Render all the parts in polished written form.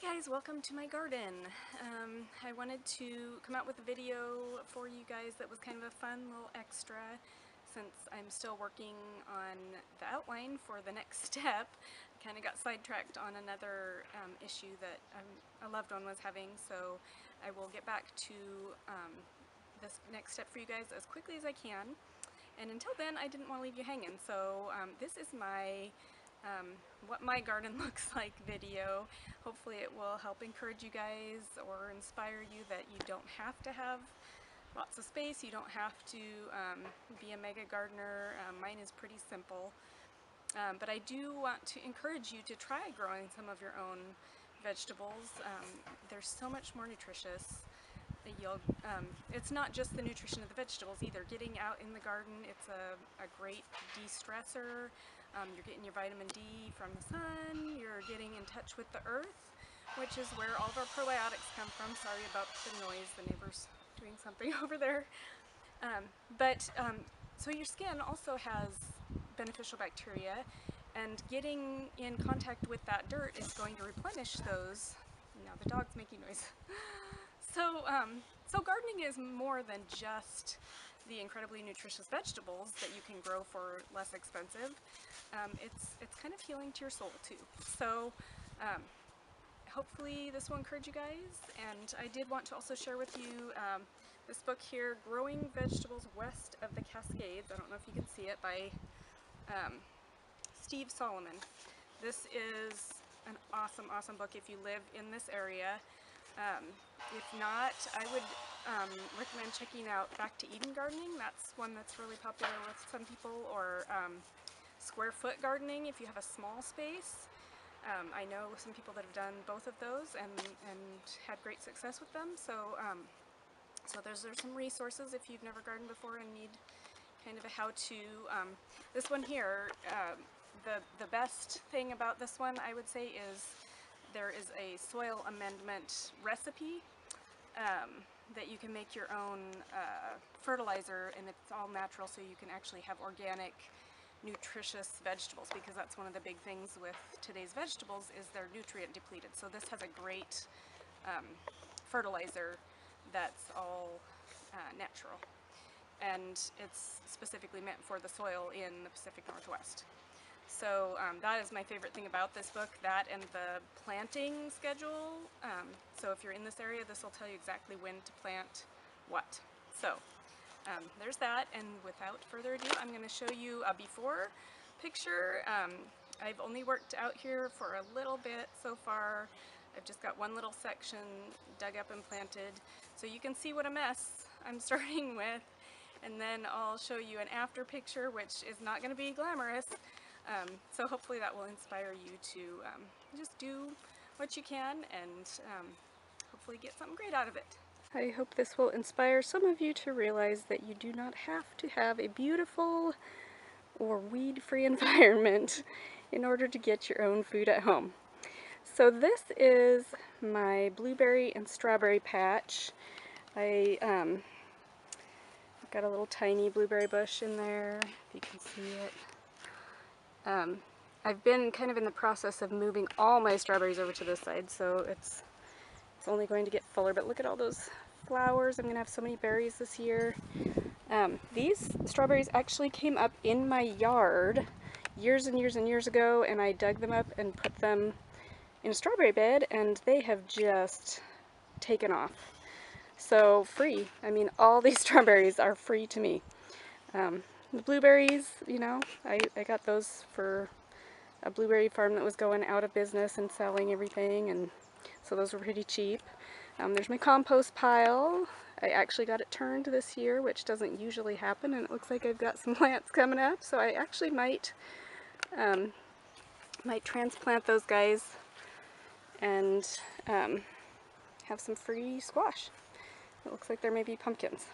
Hi guys, welcome to my garden. I wanted to come out with a video for you guys that was kind of a fun little extra since I'm still working on the outline for the next step. I kind of got sidetracked on another issue that a loved one was having, so I will get back to this next step for you guys as quickly as I can. And until then, I didn't want to leave you hanging, so this is my what my garden looks like video. Hopefully it will help encourage you guys or inspire you that you don't have to have lots of space, you don't have to be a mega gardener. Mine is pretty simple, but I do want to encourage you to try growing some of your own vegetables. They're so much more nutritious. It's not just the nutrition of the vegetables either. Getting out in the garden, it's a great de-stressor. You're getting your vitamin D from the sun, you're getting in touch with the earth, which is where all of our probiotics come from. Sorry about the noise, the neighbor's doing something over there. So your skin also has beneficial bacteria, and getting in contact with that dirt is going to replenish those. Now the dog's making noise. So gardening is more than just the incredibly nutritious vegetables that you can grow for less expensive. It's kind of healing to your soul too. So hopefully this will encourage you guys. And I did want to also share with you this book here, Growing Vegetables West of the Cascades. I don't know if you can see it, by Steve Solomon. This is an awesome book if you live in this area. If not, I would recommend checking out Back to Eden gardening. That's one that's really popular with some people, or square foot gardening if you have a small space. I know some people that have done both of those and had great success with them. So there's some resources if you've never gardened before and need kind of a how-to. This one here, the best thing about this one, I would say, is there is a soil amendment recipe that you can make your own fertilizer, and it's all natural, so you can actually have organic, nutritious vegetables, because that's one of the big things with today's vegetables is they're nutrient depleted. So this has a great fertilizer that's all natural, and it's specifically meant for the soil in the Pacific Northwest. So that is my favorite thing about this book, that and the planting schedule. So if you're in this area, this will tell you exactly when to plant what. So there's that, and without further ado, I'm going to show you a before picture. I've only worked out here for a little bit so far. I've just got one little section dug up and planted, so you can see what a mess I'm starting with. And then I'll show you an after picture, which is not going to be glamorous. So hopefully that will inspire you to just do what you can and hopefully get something great out of it. I hope this will inspire some of you to realize that you do not have to have a beautiful or weed-free environment in order to get your own food at home. So this is my blueberry and strawberry patch. I got a little tiny blueberry bush in there, if you can see it. I've been kind of in the process of moving all my strawberries over to this side, so it's only going to get fuller, but look at all those flowers. I'm going to have so many berries this year. These strawberries actually came up in my yard years and years ago, and I dug them up and put them in a strawberry bed, and they have just taken off. So free. I mean, all these strawberries are free to me. The blueberries, you know, I got those for a blueberry farm that was going out of business and selling everything, and so those were pretty cheap. There's my compost pile. I actually got it turned this year, which doesn't usually happen, and it looks like I've got some plants coming up, so I actually might transplant those guys and have some free squash. It looks like there may be pumpkins.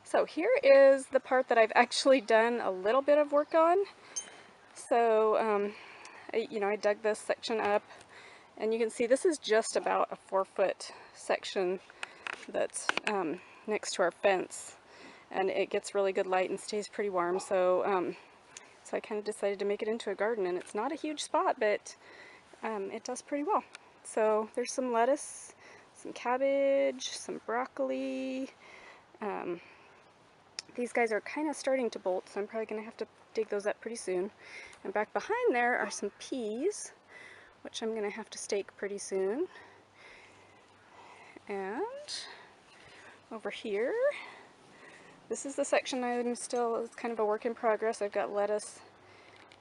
So here is the part that I've actually done a little bit of work on. So, I dug this section up, and you can see this is just about a 4-foot section that's next to our fence, and it gets really good light and stays pretty warm. So, so I kind of decided to make it into a garden, and it's not a huge spot, but it does pretty well. So there's some lettuce, some cabbage, some broccoli. These guys are kind of starting to bolt, so I'm probably going to have to dig those up pretty soon. And back behind there are some peas, which I'm going to have to stake pretty soon. And over here, this is the section it's kind of a work in progress. I've got lettuce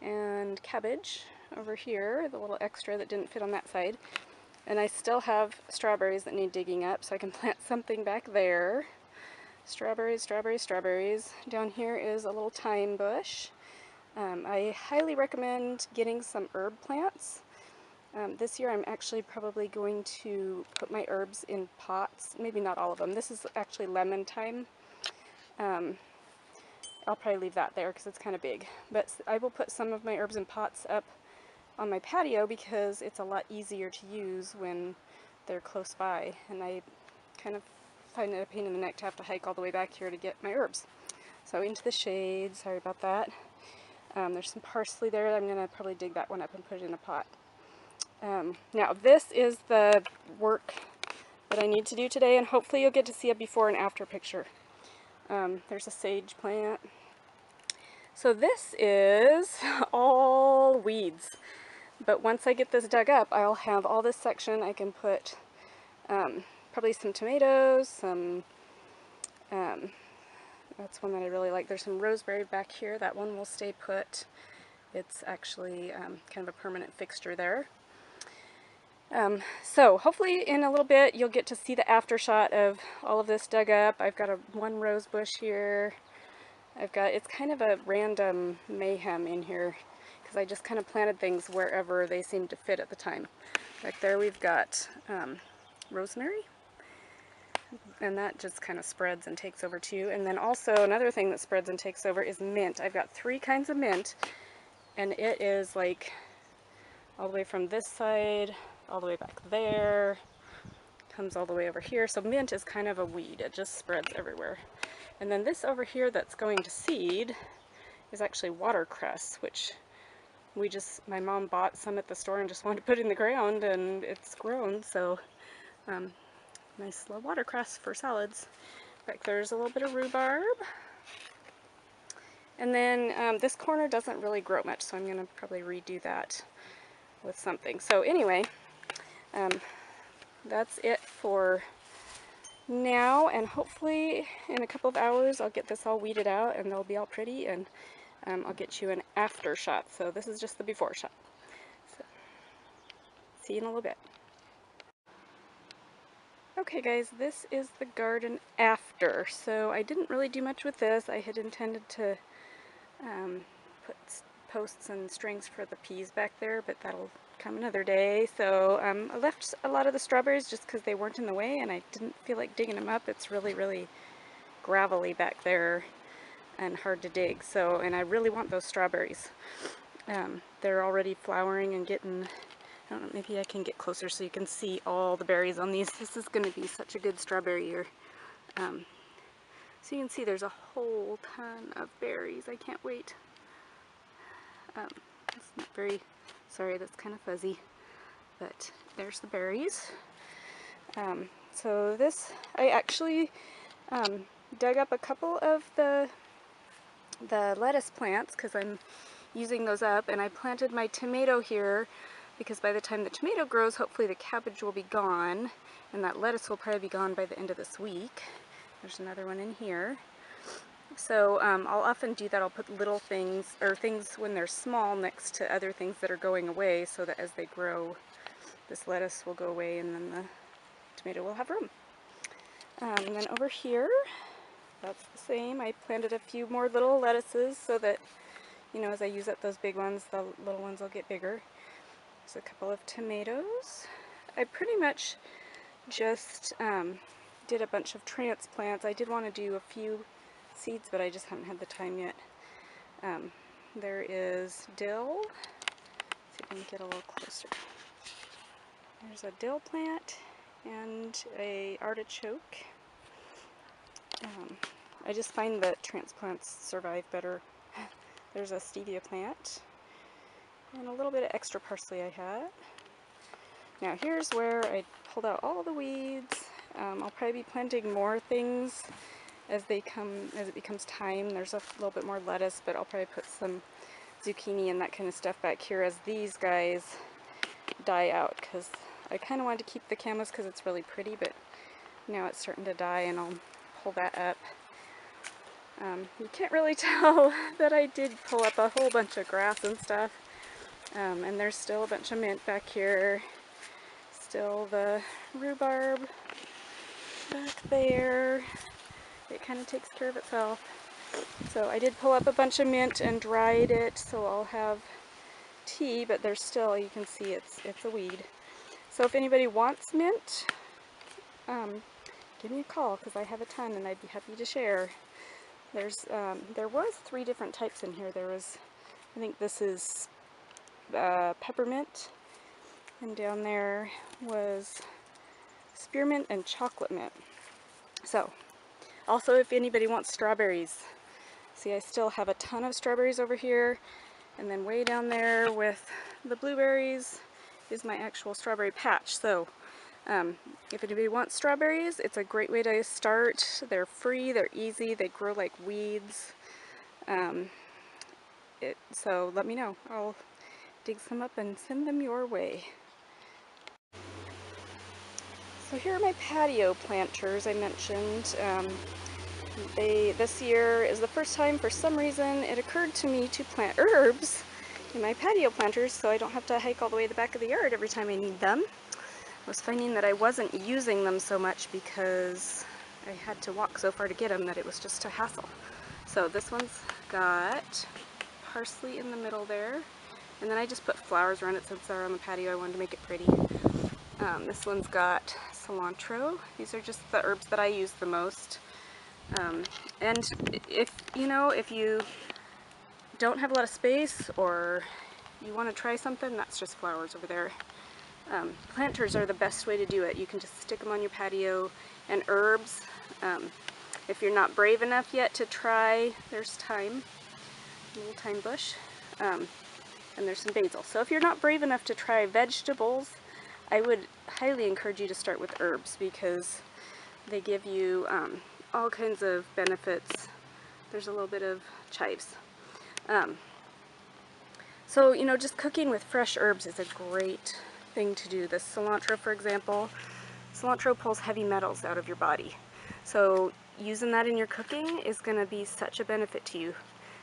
and cabbage over here, the little extra that didn't fit on that side. And I still have strawberries that need digging up, so I can plant something back there. Strawberries, strawberries, strawberries. Down here is a little thyme bush. I highly recommend getting some herb plants. This year I'm actually probably going to put my herbs in pots, maybe not all of them. This is actually lemon thyme. I'll probably leave that there because it's kind of big. But I will put some of my herbs in pots up on my patio because it's a lot easier to use when they're close by. And I kind of find it a pain in the neck to have to hike all the way back here to get my herbs. So into the shade, sorry about that. There's some parsley there. I'm going to probably dig that one up and put it in a pot. Now this is the work that I need to do today, and hopefully you'll get to see a before and after picture. There's a sage plant. So this is all weeds, but once I get this dug up, I'll have all this section. I can put probably some tomatoes, that's one that I really like. There's some rosemary back here. That one will stay put. It's actually kind of a permanent fixture there. So hopefully in a little bit you'll get to see the after shot of all of this dug up. I've got one rose bush here. It's kind of a random mayhem in here because I just kind of planted things wherever they seemed to fit at the time. Back there we've got rosemary, and that just kind of spreads and takes over too. And then also another thing that spreads and takes over is mint. I've got 3 kinds of mint, and it is like all the way from this side all the way back there, comes all the way over here. So mint is kind of a weed. It just spreads everywhere. And then this over here that's going to seed is actually watercress, which my mom bought some at the store and just wanted to put in the ground, and it's grown. So nice little watercress for salads. Back there's a little bit of rhubarb. And then this corner doesn't really grow much, so I'm going to probably redo that with something. So anyway, that's it for now, and hopefully in a couple of hours I'll get this all weeded out and they'll be all pretty, and I'll get you an after shot. So this is just the before shot. So, see you in a little bit. Okay guys, this is the garden after. So I didn't really do much with this. I had intended to put posts and strings for the peas back there, but that'll come another day. So I left a lot of the strawberries just because they weren't in the way, and I didn't feel like digging them up. It's really gravelly back there and hard to dig. So, and I really want those strawberries. They're already flowering and getting, I don't know, maybe I can get closer so you can see all the berries on these. This is going to be such a good strawberry year. So you can see there's a whole ton of berries. I can't wait. It's not very, sorry, that's kind of fuzzy, but there's the berries. So this, I actually dug up a couple of the lettuce plants because I'm using those up, and I planted my tomato here because by the time the tomato grows, hopefully the cabbage will be gone, and that lettuce will probably be gone by the end of this week. There's another one in here. So I'll often do that. I'll put little things, or things when they're small, next to other things that are going away, so that as they grow, this lettuce will go away and then the tomato will have room. And then over here, that's the same. I planted a few more little lettuces so that, you know, as I use up those big ones, the little ones will get bigger. There's a couple of tomatoes. I pretty much just did a bunch of transplants. I did want to do a few seeds, but I just haven't had the time yet. There is dill. Let's see if I can get a little closer. There's a dill plant and a artichoke. I just find that transplants survive better. There's a stevia plant and a little bit of extra parsley I had. Now here's where I pulled out all the weeds. I'll probably be planting more things as it becomes time. There's a little bit more lettuce, but I'll probably put some zucchini and that kind of stuff back here as these guys die out, because I kind of wanted to keep the camas because it's really pretty, but now it's starting to die, and I'll pull that up. You can't really tell that I did pull up a whole bunch of grass and stuff, and there's still a bunch of mint back here, still the rhubarb back there. It kind of takes care of itself. So I did pull up a bunch of mint and dried it, so I'll have tea, but there's still, you can see it's a weed. So if anybody wants mint, give me a call, because I have a ton and I'd be happy to share. There was 3 different types in here. There was, I think this is peppermint, and down there was spearmint and chocolate mint. So, also if anybody wants strawberries, see I still have a ton of strawberries over here, and then way down there with the blueberries is my actual strawberry patch. So if anybody wants strawberries, it's a great way to start. They're free, they're easy, they grow like weeds. So let me know. I'll dig some up and send them your way. So here are my patio planters I mentioned. This year is the first time, for some reason, it occurred to me to plant herbs in my patio planters so I don't have to hike all the way to the back of the yard every time I need them. I was finding that I wasn't using them so much because I had to walk so far to get them that it was just a hassle. So this one's got parsley in the middle there, and then I just put flowers around it since they're on the patio. I wanted to make it pretty. This one's got cilantro. These are just the herbs that I use the most. And if you don't have a lot of space, or you want to try something, that's just flowers over there. Planters are the best way to do it. You can just stick them on your patio. And herbs, if you're not brave enough yet to try, there's thyme, a little thyme bush, and there's some basil. So if you're not brave enough to try vegetables, I would highly encourage you to start with herbs, because they give you all kinds of benefits. There's a little bit of chives. So, just cooking with fresh herbs is a great thing to do. This cilantro, for example, cilantro pulls heavy metals out of your body. So using that in your cooking is going to be such a benefit to you.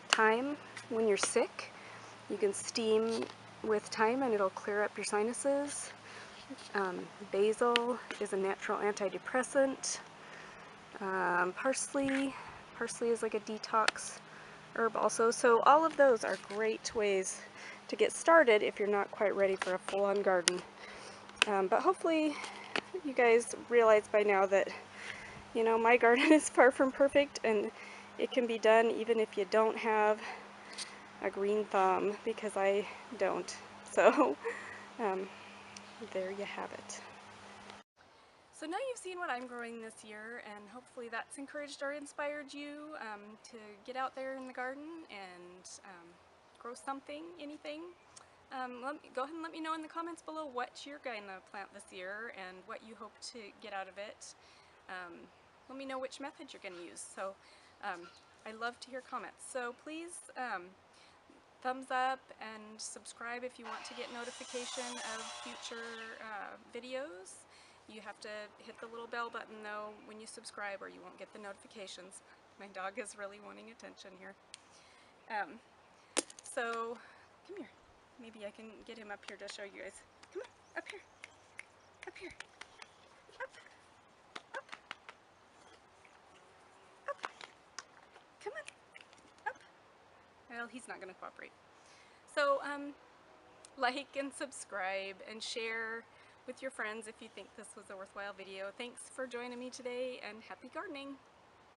Thyme, when you're sick, you can steam with thyme and it'll clear up your sinuses. Basil is a natural antidepressant. Parsley is like a detox herb also. So all of those are great ways to get started if you're not quite ready for a full-on garden. But hopefully you guys realize by now that, my garden is far from perfect, and it can be done even if you don't have a green thumb, because I don't. So there you have it. So now you've seen what I'm growing this year, and hopefully that's encouraged or inspired you to get out there in the garden and grow something, anything. Go ahead and let me know in the comments below what you're going to plant this year and what you hope to get out of it. Let me know which method you're going to use. So I love to hear comments. So please thumbs up and subscribe if you want to get notification of future videos. You have to hit the little bell button though when you subscribe, or you won't get the notifications. My dog is really wanting attention here. So come here. Maybe I can get him up here to show you guys. Come on, up here. Up here. Up. Up. Up. Come on. Up. Well, he's not going to cooperate. So, like and subscribe and share with your friends if you think this was a worthwhile video. Thanks for joining me today, and happy gardening!